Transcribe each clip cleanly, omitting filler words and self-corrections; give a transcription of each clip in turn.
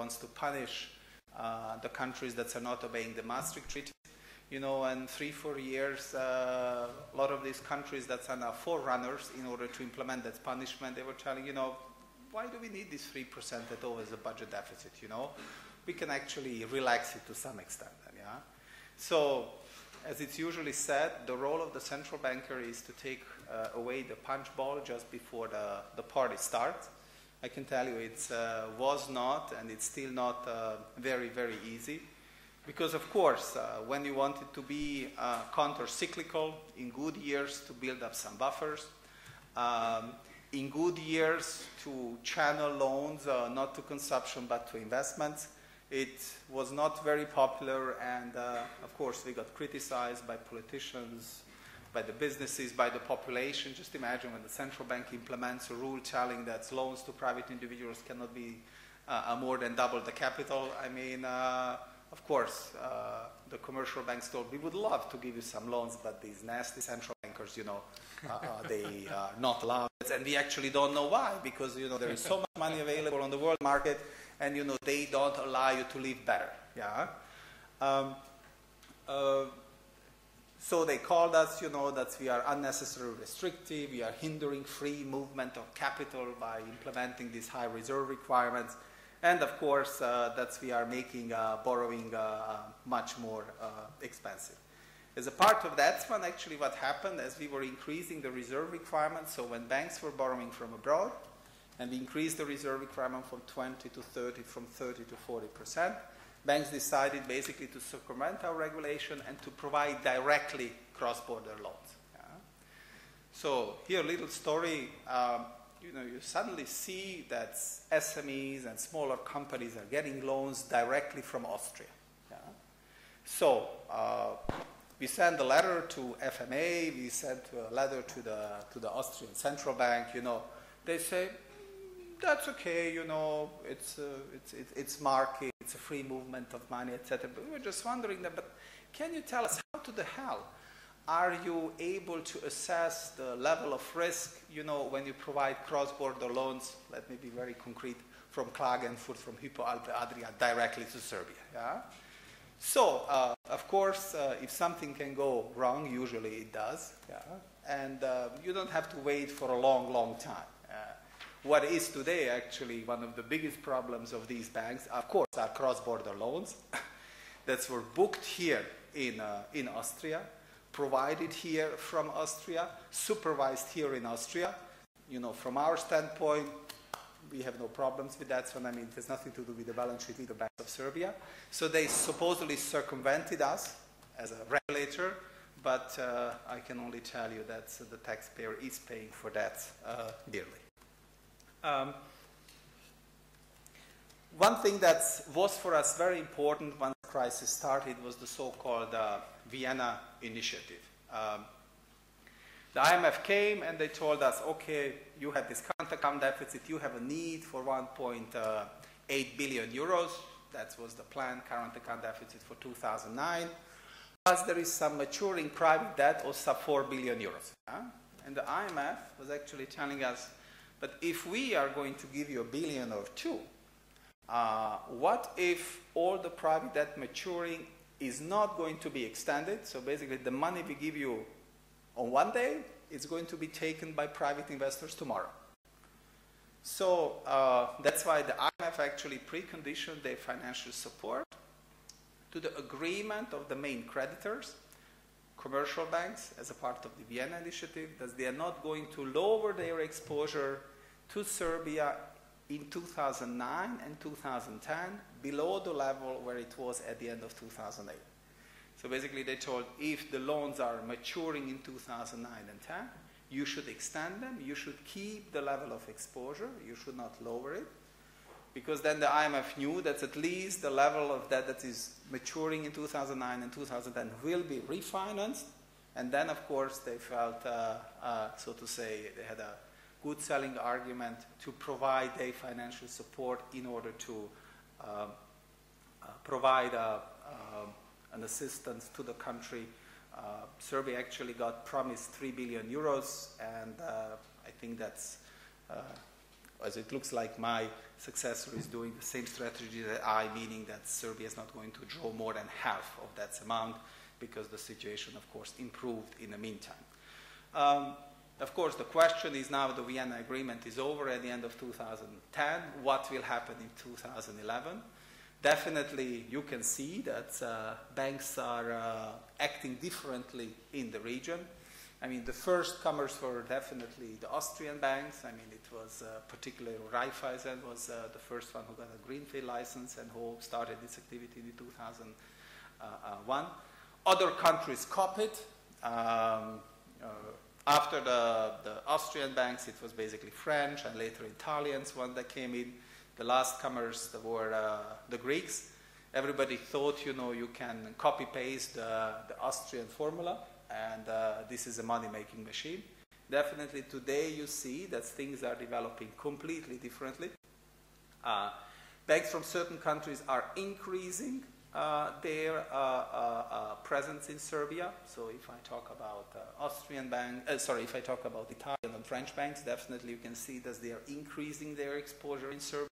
wants to punish the countries that are not obeying the Maastricht Treaty. You know, and 3-4 years, a lot of these countries that are now forerunners in order to implement that punishment, they were telling, you know, why do we need this 3% at all as a budget deficit, you know? We can actually relax it to some extent, yeah? So, as it's usually said, the role of the central banker is to take away the punch ball just before the party starts. I can tell you it was not, and it's still not very, very easy. Because, of course, when you want it to be counter-cyclical, in good years to build up some buffers, in good years to channel loans, not to consumption but to investments, it was not very popular, and of course we got criticized by politicians, by the businesses, by the population. Just imagine when the central bank implements a rule telling that loans to private individuals cannot be more than double the capital. I mean, of course, the commercial banks told, we would love to give you some loans, but these nasty central bankers, you know, they are not allowed. And we actually don't know why, because, you know, there is so much money available on the world market, and, you know, they don't allow you to live better, yeah? So they called us, you know, that we are unnecessarily restrictive, we are hindering free movement of capital by implementing these high reserve requirements. And of course, that we are making borrowing much more expensive. As a part of that one, actually what happened as we were increasing the reserve requirements, so when banks were borrowing from abroad, and we increased the reserve requirement from 20 to 30, from 30 to 40%, banks decided basically to circumvent our regulation and to provide directly cross-border loans. Yeah? So here a little story. You know, you suddenly see that SMEs and smaller companies are getting loans directly from Austria. Yeah? So we send a letter to FMA, we send a letter to the Austrian Central Bank, you know. They say, that's okay, you know, it's market, it's a free movement of money, etc. But we were just wondering that, but can you tell us how to the hell are you able to assess the level of risk, you know, when you provide cross-border loans, let me be very concrete, from Klagenfurt, from Hypo Alpe Adria, directly to Serbia, yeah? So, of course, if something can go wrong, usually it does, yeah? And you don't have to wait for a long, long time. What is today, actually, one of the biggest problems of these banks, of course, are cross-border loans that were booked here in Austria, provided here from Austria, supervised here in Austria. You know, from our standpoint, we have no problems with that. So, I mean, it has nothing to do with the balance sheet with the Bank of Serbia. So they supposedly circumvented us as a regulator, but I can only tell you that the taxpayer is paying for that dearly. One thing that was for us very important when the crisis started was the so-called Vienna Initiative. The IMF came and they told us, okay, you have this current account deficit, you have a need for 1.8 billion euros. That was the planned current account deficit for 2009. Plus there is some maturing private debt of sub 4 billion euros. And the IMF was actually telling us, but if we are going to give you a billion or two, what if all the private debt maturing is not going to be extended? So basically the money we give you on one day is going to be taken by private investors tomorrow. So that's why the IMF actually preconditioned their financial support to the agreement of the main creditors, commercial banks, as a part of the Vienna Initiative, that they are not going to lower their exposure to Serbia in 2009 and 2010 below the level where it was at the end of 2008. So basically they told, if the loans are maturing in 2009 and 10, you should extend them, you should keep the level of exposure, you should not lower it, because then the IMF knew that at least the level of debt that is maturing in 2009 and 2010 will be refinanced, and then of course they felt, so to say, they had a good selling argument to provide a financial support in order to provide an assistance to the country. Serbia actually got promised 3 billion euros, and I think that's as it looks like my successor is doing the same strategy that I, meaning that Serbia is not going to draw more than half of that amount because the situation, of course, improved in the meantime. Of course, the question is now the Vienna Agreement is over at the end of 2010. What will happen in 2011? Definitely, you can see that banks are acting differently in the region. I mean, the first comers were definitely the Austrian banks. I mean, it was particularly Raiffeisen was the first one who got a greenfield license and who started this activity in 2001. Other countries copied. After the Austrian banks, it was basically French and later Italians one that came in. The last comers were the Greeks. Everybody thought, you know, you can copy-paste the Austrian formula, and this is a money-making machine. Definitely today you see that things are developing completely differently. Banks from certain countries are increasing their presence in Serbia. So if I talk about if I talk about Italian and French banks, definitely you can see that they are increasing their exposure in Serbia.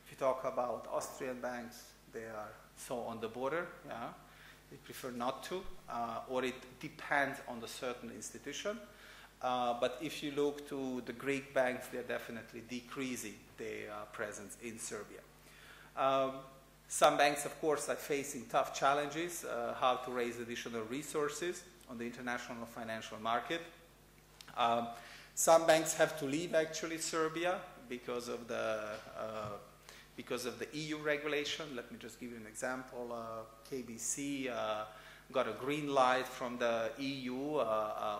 If you talk about Austrian banks, they are so on the border, yeah. They prefer not to, or it depends on the certain institution. But if you look to the Greek banks, they're definitely decreasing their presence in Serbia. Some banks, of course, are facing tough challenges, how to raise additional resources on the international financial market. Some banks have to leave, actually, Serbia because of the EU regulation. Let me just give you an example. KBC got a green light from the EU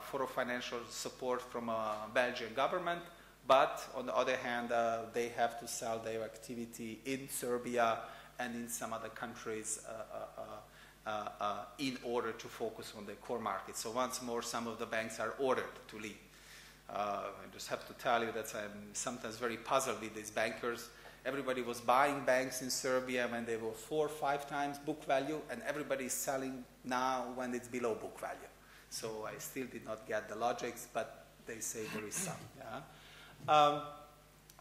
for financial support from a Belgian government, but on the other hand, they have to sell their activity in Serbia and in some other countries in order to focus on their core market. So once more, some of the banks are ordered to leave. I just have to tell you that I'm sometimes very puzzled with these bankers. Everybody was buying banks in Serbia when they were 4 or 5 times book value, and everybody is selling now when it's below book value. So I still did not get the logics, but they say there is some. Yeah?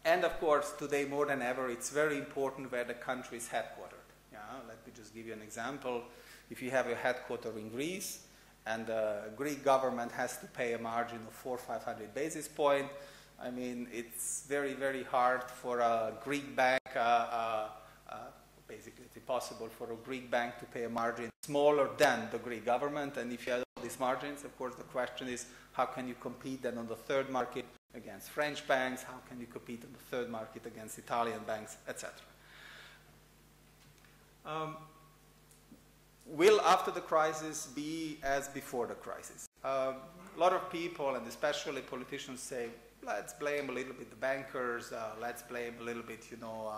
And of course, today more than ever, it's very important where the country is headquartered. Yeah? Let me just give you an example. If you have your headquarters in Greece, and the Greek government has to pay a margin of 400 or 500 basis points, I mean, it's very, very hard for a Greek bank, basically it's impossible for a Greek bank to pay a margin smaller than the Greek government. And if you have all these margins, of course, the question is, how can you compete then on the third market against French banks? How can you compete on the third market against Italian banks, etc.? Will after the crisis be as before the crisis? A lot of people, and especially politicians, say, let's blame a little bit the bankers, let's blame a little bit, you know,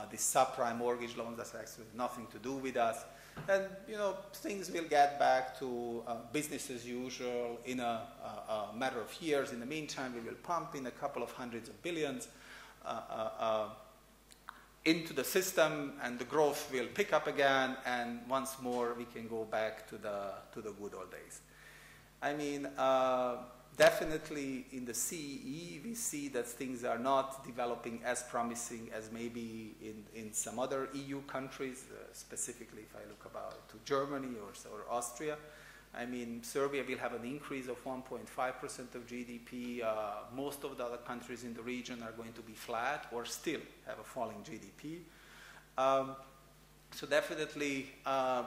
the subprime mortgage loans, that's actually nothing to do with us. And, you know, things will get back to business as usual in a matter of years. In the meantime, we will pump in a couple of hundreds of billions into the system, and the growth will pick up again, and once more we can go back to the good old days. I mean, definitely in the CEE, we see that things are not developing as promising as maybe in some other EU countries, specifically if I look about to Germany or Austria. I mean, Serbia will have an increase of 1.5% of GDP. Most of the other countries in the region are going to be flat or still have a falling GDP. So definitely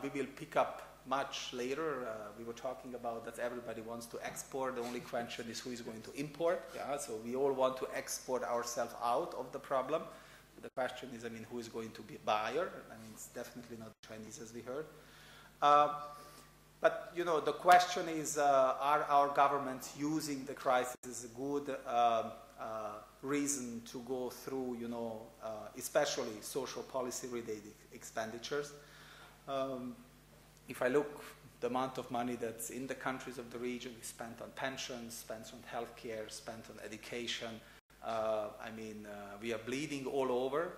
we will pick up much later. We were talking about that everybody wants to export. The only question is who is going to import. Yeah? So we all want to export ourselves out of the problem. The question is, I mean, who is going to be a buyer? I mean, it's definitely not the Chinese, as we heard. But, you know, the question is, are our governments using the crisis as a good reason to go through, you know, especially social policy-related expenditures? If I look the amount of money that's in the countries of the region is spent on pensions, spent on healthcare, spent on education. I mean, we are bleeding all over.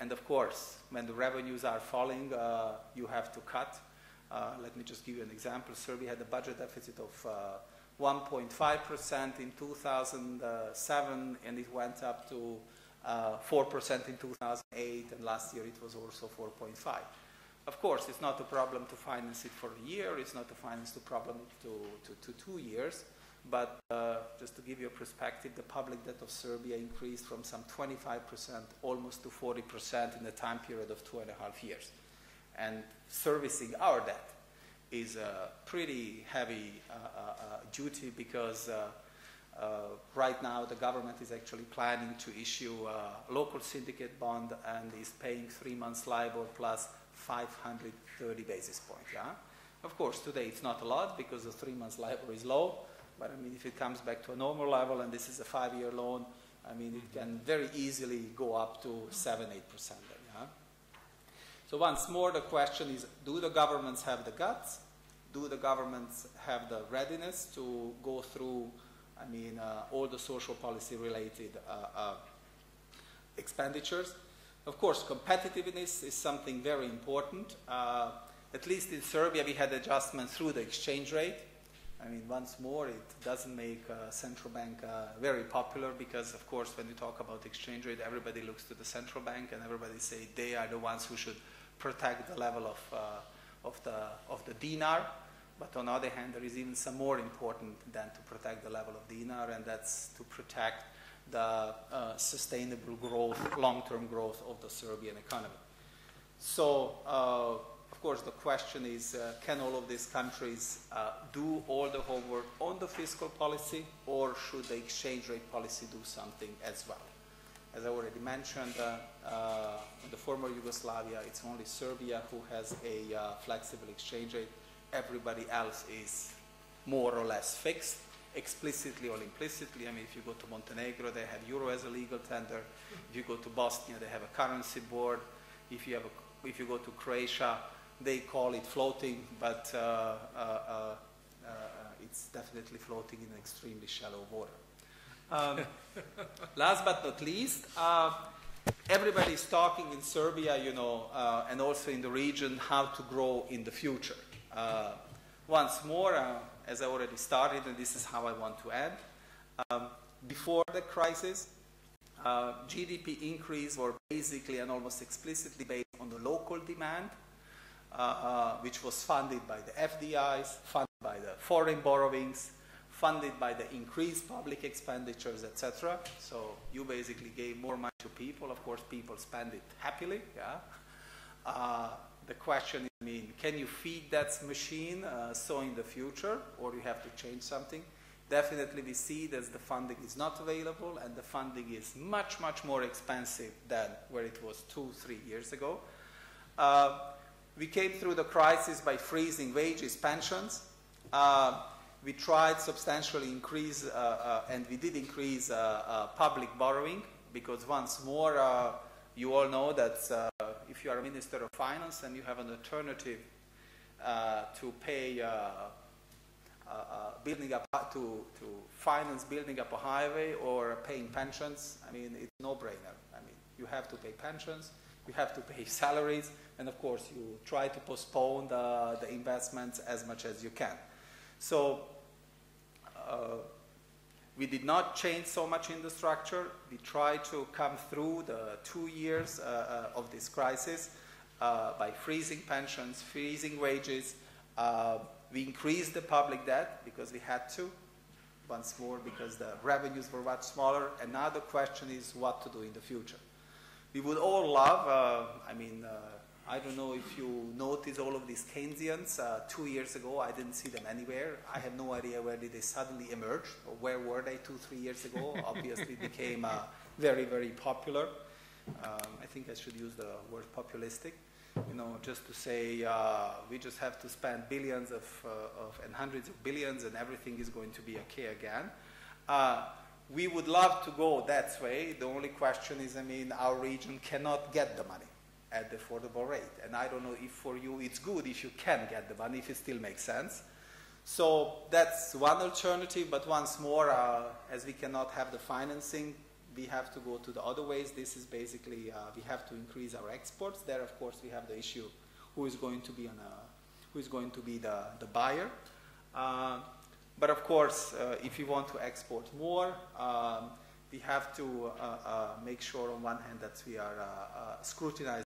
And of course, when the revenues are falling, you have to cut. Let me just give you an example. Serbia had a budget deficit of 1.5% in 2007, and it went up to 4% in 2008, and last year it was also 4.5. Of course, it's not a problem to finance it for a year, it's not a finance to problem to 2 years, but just to give you a perspective, the public debt of Serbia increased from some 25% almost to 40% in a time period of 2.5 years. And servicing our debt is a pretty heavy duty, because right now the government is actually planning to issue a local syndicate bond and is paying 3 months LIBOR plus 530 basis points. Yeah? Of course, today it's not a lot because the 3 months LIBOR is low, but I mean, if it comes back to a normal level, and this is a 5-year loan, I mean, it can very easily go up to 7-8%. Yeah? So once more, the question is, do the governments have the guts? Do the governments have the readiness to go through, I mean, all the social policy related expenditures? Of course, competitiveness is something very important. At least in Serbia, we had adjustment through the exchange rate. I mean, once more, it doesn't make central bank very popular, because, of course, when you talk about exchange rate, everybody looks to the central bank and everybody say they are the ones who should protect the level of the dinar. But on the other hand, there is even some more important than to protect the level of dinar, and that's to protect the sustainable growth, long-term growth of the Serbian economy. So, of course, the question is, can all of these countries do all the homework on the fiscal policy, or should the exchange rate policy do something as well? As I already mentioned, in the former Yugoslavia, it's only Serbia who has a flexible exchange rate. Everybody else is more or less fixed, explicitly or implicitly. I mean, if you go to Montenegro, they have euro as a legal tender. If you go to Bosnia, they have a currency board. If you go to Croatia, they call it floating, but it's definitely floating in extremely shallow water. Last but not least, everybody is talking in Serbia, you know, and also in the region, how to grow in the future. Once more, as I already started, and this is how I want to end, before the crisis, GDP increase were basically and almost explicitly based on the local demand, which was funded by the FDIs, funded by the foreign borrowings, funded by the increased public expenditures, etc. So you basically gave more money to people. Of course, people spend it happily. Yeah. The question is, I mean, can you feed that machine so in the future, or you have to change something? Definitely we see that the funding is not available, and the funding is much, much more expensive than where it was 2-3 years ago. We came through the crisis by freezing wages, pensions. We tried substantially increase, and we did increase public borrowing, because once more, you all know that if you are a Minister of Finance and you have an alternative to pay building up to finance building up a highway or paying pensions, I mean, it's a no-brainer. I mean, you have to pay pensions, you have to pay salaries, and of course you try to postpone the investments as much as you can. So we did not change so much in the structure. We tried to come through the 2 years of this crisis by freezing pensions, freezing wages. We increased the public debt because we had to, once more, because the revenues were much smaller. And now the question is what to do in the future. We would all love, I don't know if you notice all of these Keynesians. 2 years ago, I didn't see them anywhere. I have no idea where did they suddenly emerge, or where were they 2-3 years ago. Obviously became very, very popular. I think I should use the word populistic, you know, just to say we just have to spend billions and hundreds of billions and everything is going to be okay again. We would love to go that way. The only question is, I mean, our region cannot get the money at the affordable rate. And I don't know if for you it's good if you can get the money, if it still makes sense. So that's one alternative, but once more, as we cannot have the financing, we have to go to the other ways. This is basically, we have to increase our exports. There, of course, we have the issue, who is going to be the buyer. But of course, if you want to export more, we have to make sure on one hand that we are scrutinizing